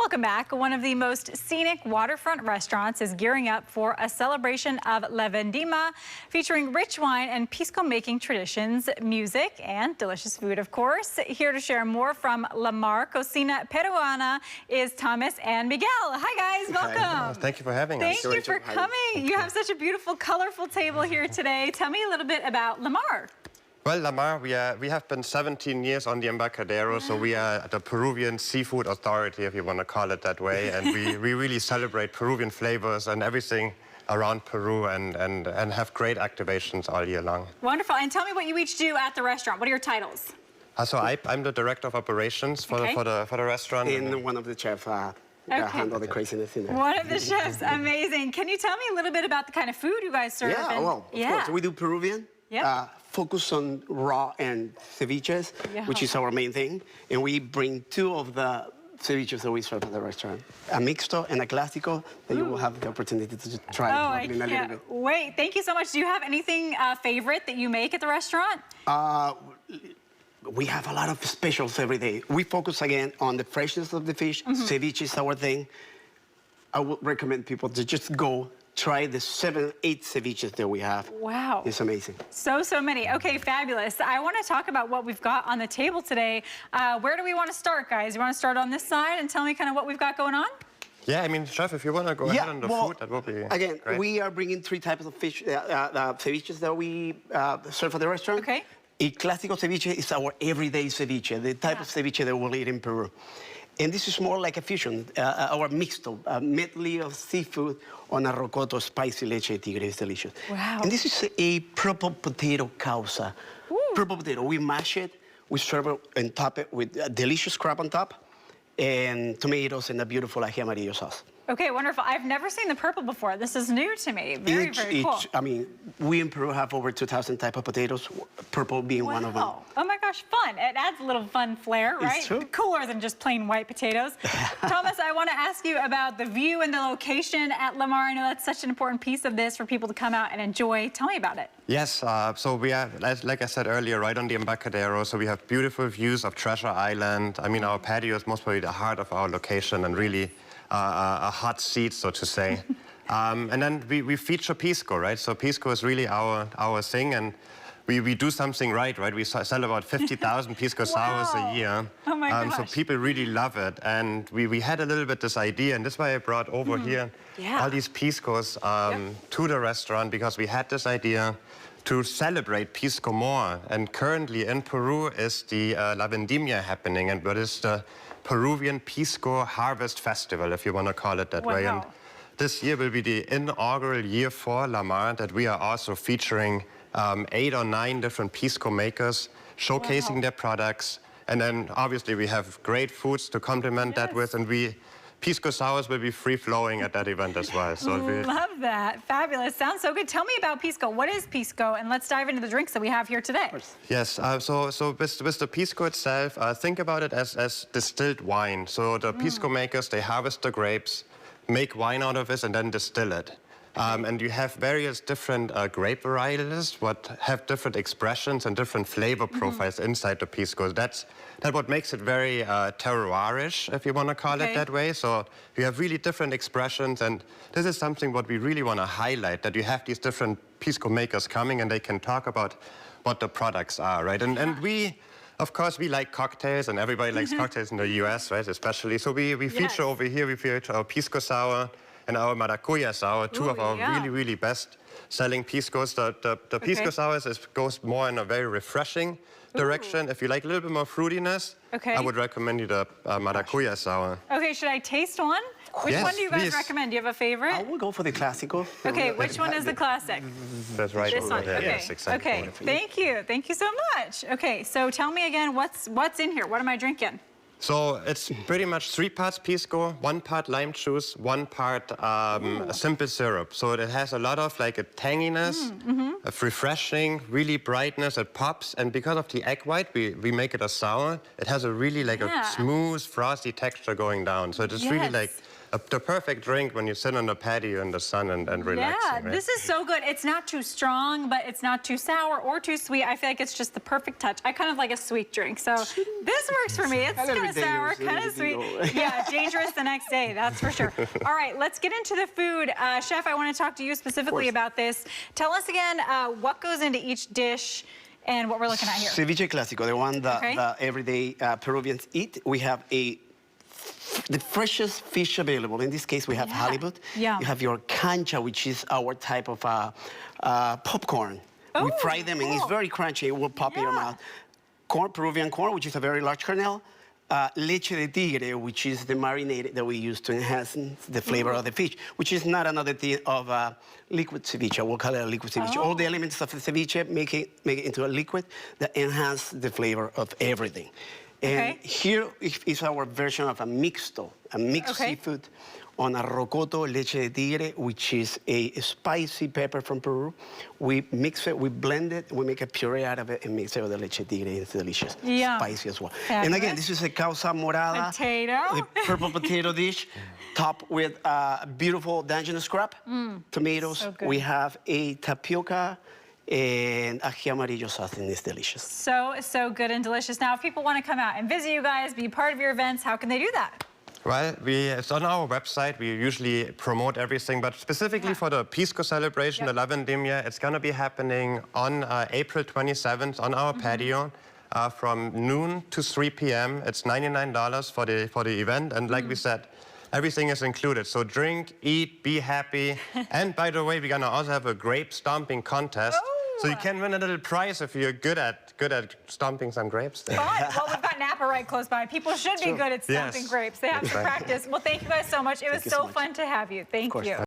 Welcome back. One of the most scenic waterfront restaurants is gearing up for a celebration of La Vendimia, featuring rich wine and Pisco making traditions, music, and delicious food, of course. Here to share more from Lamar, Cocina Peruana, is Thomas and Miguel. Hi, guys. Welcome. Hi. Thank you for having us. Thank you for coming. You have such a beautiful, colorful table here today. Tell me a little bit about Lamar. Well, Lamar, we have been 17 years on the Embarcadero, so we are the Peruvian seafood authority, if you want to call it that way, and we really celebrate Peruvian flavors and everything around Peru and have great activations all year long. Wonderful. And tell me what you each do at the restaurant. What are your titles? So I'm the director of operations for the restaurant. And one of the chefs handle the craziness in there. One of the chefs. Amazing. Can you tell me a little bit about the kind of food you guys serve? Yeah, well, of course. We do Peruvian. Yep. Focus on raw and ceviches, which is our main thing. And we bring two of the ceviches that we serve at the restaurant. A mixto and a clásico that you will have the opportunity to try in a little bit. Wait, thank you so much. Do you have anything favorite that you make at the restaurant? We have a lot of specials every day. We focus again on the freshness of the fish. Ceviche is our thing. I would recommend people to just go try the 7, 8 ceviches that we have. Wow. It's amazing. So many. Okay, fabulous. I want to talk about what we've got on the table today. Where do we want to start, guys? You want to start on this side and tell me kind of what we've got going on? Yeah, I mean, Chef, if you want to go ahead on the food, that would be again, great. We are bringing 3 types of fish, ceviches that we serve at the restaurant. Okay. El clásico ceviche is our everyday ceviche, the type of ceviche that we'll eat in Peru. And this is more like a fusion, our mixto, a medley of seafood on a rocoto spicy leche de tigre. It's delicious. Wow. And this is a purple potato causa. Purple potato, we mash it, we serve it and top it with a delicious crab on top, and tomatoes and a beautiful ají amarillo sauce. Okay, wonderful. I've never seen the purple before. This is new to me. Very cool. I mean, we in Peru have over 2,000 type of potatoes, purple being one of them. Oh my gosh, fun. It adds a little fun flair, right? It's true. Cooler than just plain white potatoes. Thomas, I want to ask you about the view and the location at Lamar. I know that's such an important piece of this for people to come out and enjoy. Tell me about it. Yes, so we are, like I said earlier, right on the Embarcadero, so we have beautiful views of Treasure Island. I mean, our patio is most probably the heart of our location and really a hot seat, so to say. And then we feature Pisco, right? So Pisco is really our thing, and we do something right? We sell about 50,000 Pisco sours a year. Oh my gosh. So people really love it. And we had a little bit this idea, and this is why I brought over here all these Piscos to the restaurant, because we had this idea to celebrate Pisco more. And currently in Peru is the La Vendimia happening, and what is the Peruvian Pisco Harvest Festival, if you want to call it that way. And this year will be the inaugural year for Lamar, that we are also featuring 8 or 9 different Pisco makers, showcasing their products. And then obviously we have great foods to complement that with, and Pisco sours will be free-flowing at that event as well. So love that. Fabulous. Sounds so good. Tell me about Pisco. What is Pisco? And let's dive into the drinks that we have here today. Yes. So with the Pisco itself, think about it as distilled wine. So the Pisco makers, they harvest the grapes, make wine out of it, and then distill it. And you have various different grape varieties what have different expressions and different flavor profiles inside the Pisco. That's what makes it very terroirish, if you want to call it that way. So you have really different expressions, and this is something what we really want to highlight, that you have these different Pisco makers coming and they can talk about what the products are, right? And we, of course, we like cocktails, and everybody likes cocktails in the US, right, especially. So we feature over here, we feature our Pisco Sour and our Maracuya Sour, two of our really best selling Piscos. The Pisco Sour goes more in a very refreshing direction. If you like a little bit more fruitiness, I would recommend you the Maracuya Sour. Okay, should I taste one? Which one do you guys recommend? Do you have a favorite? I will go for the clásico. Okay, which one is the classic? That's right. This one. Okay. Yes, exactly. Okay, thank you. Thank you so much. Okay, so tell me again, what's in here? What am I drinking? So it's pretty much 3 parts Pisco, 1 part lime juice, 1 part simple syrup. So it has a lot of like a tanginess, of refreshing, really brightness, it pops. And because of the egg white, we make it a sour. It has a really like a smooth, frosty texture going down. So it is really like the perfect drink when you sit on the patio in the sun and relaxing. Yeah, right? this is so good. It's not too strong, but it's not too sour or too sweet. I feel like it's just the perfect touch. I kind of like a sweet drink, so this works for me. It's kind of sour, kind of sweet. Yeah, dangerous the next day, that's for sure. All right, let's get into the food. Chef, I want to talk to you specifically about this. Tell us again what goes into each dish and what we're looking at here. Ceviche clásico, the one that the everyday Peruvians eat. We have the freshest fish available. In this case, we have halibut. Yeah. You have your cancha, which is our type of popcorn. We fry them, and it's very crunchy. It will pop in your mouth. Corn, Peruvian corn, which is a very large kernel. Leche de tigre, which is the marinade that we use to enhance the flavor of the fish, which is not another thing of liquid ceviche. We'll call it a liquid ceviche. All the elements of the ceviche make it into a liquid that enhance the flavor of everything. And here is our version of a mixto, a mixed seafood on a rocoto leche de tigre, which is a spicy pepper from Peru. We mix it, we blend it, we make a puree out of it and mix it with the leche de tigre. It's delicious. Yeah. Spicy as well. Fabulous. And again, this is a causa morada. Potato. The purple potato dish, topped with beautiful Dungeness scrap, tomatoes. So good. We have a tapioca and ají amarillo sauce, and it's delicious. So good and delicious. Now, if people want to come out and visit you guys, be part of your events, how can they do that? Well, it's on our website. We usually promote everything, but specifically for the Pisco celebration, the La Vendimia, it's going to be happening on April 27th on our patio from noon to 3 p.m. It's $99 for the event, and like we said, everything is included. So drink, eat, be happy. And by the way, we're going to also have a grape stomping contest. So you can win a little prize if you're good at stomping some grapes. Fun. Well, we've got Napa right close by. People should be good at stomping grapes. They have to practice. Well, thank you guys so much. It was so fun to have you. Thank you.